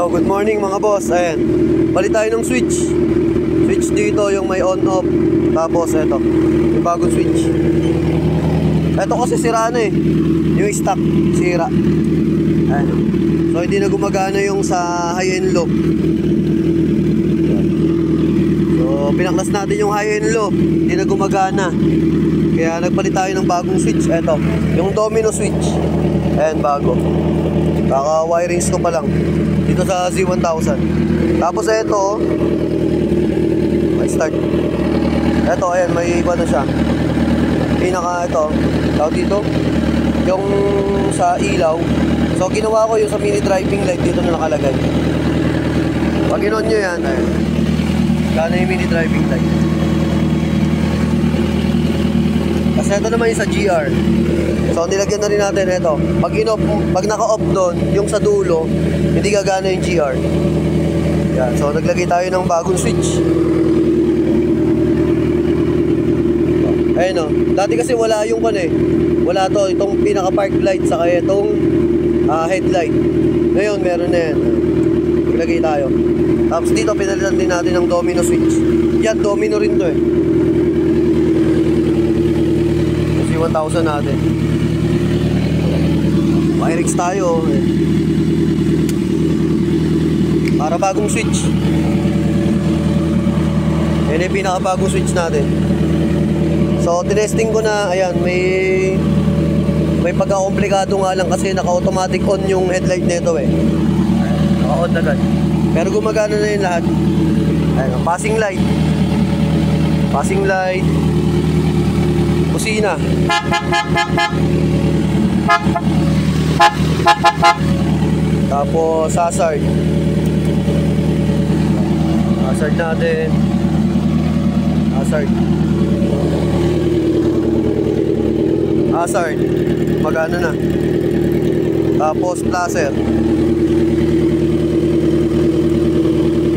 Hello, good morning mga boss. Ayan, balik tayo ng switch. Switch dito yung may on-off. Tapos ito, yung bagong switch. Ito kasi sira na eh. Yung stock, sira. Ayan. So hindi na gumagana yung sa high and low. So pinaklas natin yung high and low, hindi na gumagana. Kaya nagpalit tayo ng bagong switch. Ito, yung domino switch. Ayan, bago. Kaka-wirings ko pa lang dito sa Z1000. Tapos ito, may start. Ito, ayan, may iba na siya. Pinaka ito, tawag dito, yung sa ilaw. So ginawa ko yung sa mini driving light, dito na nakalagay. Pag in-on nyo yan, ayan, gana yung mini driving light. Kasi ito naman yung sa GR. So nilagyan na rin natin ito. Pag naka-off doon, yung sa dulo, hindi gagana yung GR. Yan. So naglagay tayo ng bagong switch. Ayun o. Dati kasi wala yung wala to, itong pinaka-park light saka itong headlight. Ngayon meron na yan. Naglagay tayo. Tapos dito pinalitan din natin ng domino switch. Yan, domino rin to eh. 1,000 natin. Wirings tayo eh. Para bagong switch. Yan yung pinaka-bagong switch natin. So tinesting ko na. Ayan, may pagka-komplikado nga lang kasi naka-automatic on yung headlight nito eh. Naka-on agad. Pero gumagana na yung lahat. Ayan, passing light. Passing light. Kusina. Tapos hazard. Hazard natin. Hazard. Hazard. Magana na. Tapos placer.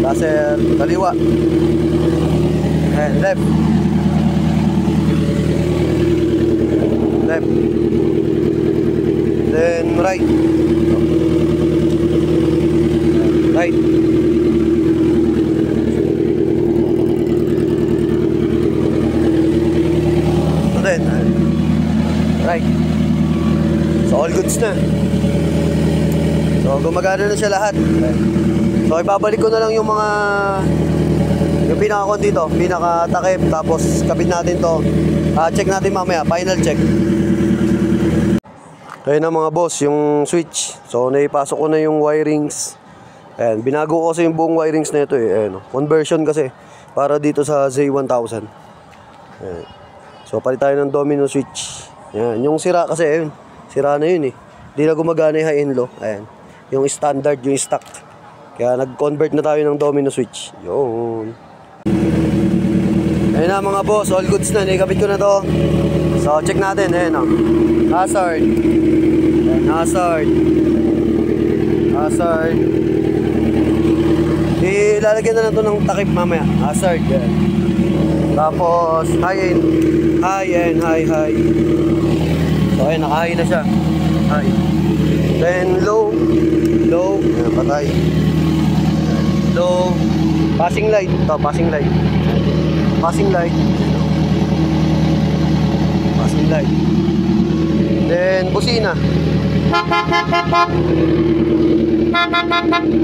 Placer kaliwa. And left. Left. Then right. Right. So then right. So all goods na. So gumagana na siya lahat. So ibabalik ko na lang yung pinaka-kon dito, pinaka-takip, tapos kapit natin to. Check natin mamaya, final check. Ayun na mga boss, yung switch. So naipasok ko na yung wirings. Ayan, binago ko kasi yung buong wirings na ito eh. Ayan, conversion kasi para dito sa Z1000. Ayan. So palit tayo ng domino switch. Ayan, yung sira kasi ayun, sira na yun eh. Hindi na gumagana yung high and low. Ayan, yung standard, yung stock. Kaya nag-convert na tayo ng domino switch. Yun. Ayun na mga boss, all goods na, nikabit ko na to. So check natin, ayun o. Hazard. Ayan, hazard. Hazard. Ilalagyan na lang to ng takip mamaya. Hazard, yan. Tapos high and high. So ayun, naka-high na siya. High. Then low. Ayan, patay. Low. Passing light. Ito, passing light. Passing light. Passing light. Then busina.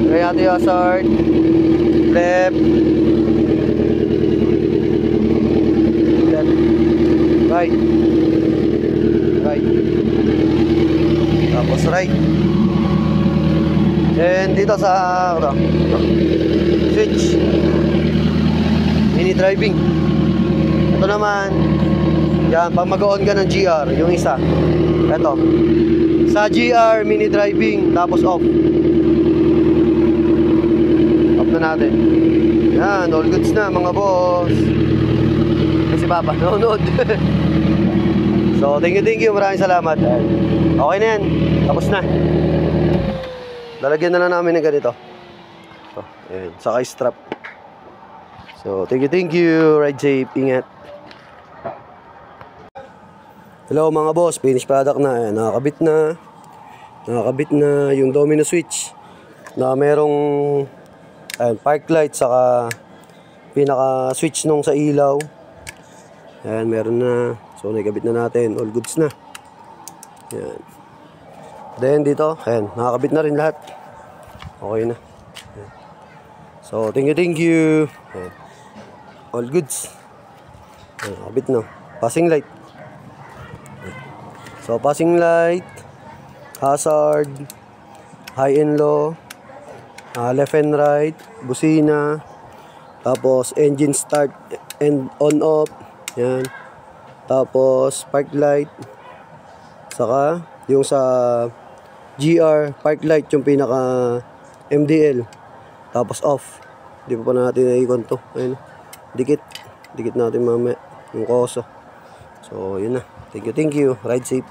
Kaya ito yung hazard. Left. Left. Right. Right. Tapos right. Then dito sa switch. Mini driving. Ito naman, yan, pag mag-on ka ng GR, yung isa. Ito. Sa GR, mini driving, tapos off. Off na natin. Yan, all goods na mga boss. Kasi Papa, nanonood. So, thank you. Maraming salamat. Okay na yan. Tapos na. Lalagyan na lang namin ng ganito. So, ayan, saka strap. So, thank you. Ride safe. Ingat. Hello mga boss. Finished product na. Ayan, nakakabit na yung domino switch. na merong park light saka pinaka switch nung sa ilaw. Ayan, meron na. So nakikabit na natin, all goods na. Ayan. Then dito, ayan, nakakabit na rin lahat. Okay na. Ayan. So thank you. Ayan. All goods. Ayan, nakakabit na. Passing light. Ayan. So passing light, hazard, high and low, left and right, busina, tapos engine start and on off, yan. Tapos park light, saka yung sa GR park light, yung pinaka MDL, tapos off. Di pa natin na-icon to. Ayun, dikit natin mamaya yung koso. So yun na, thank you, ride safe.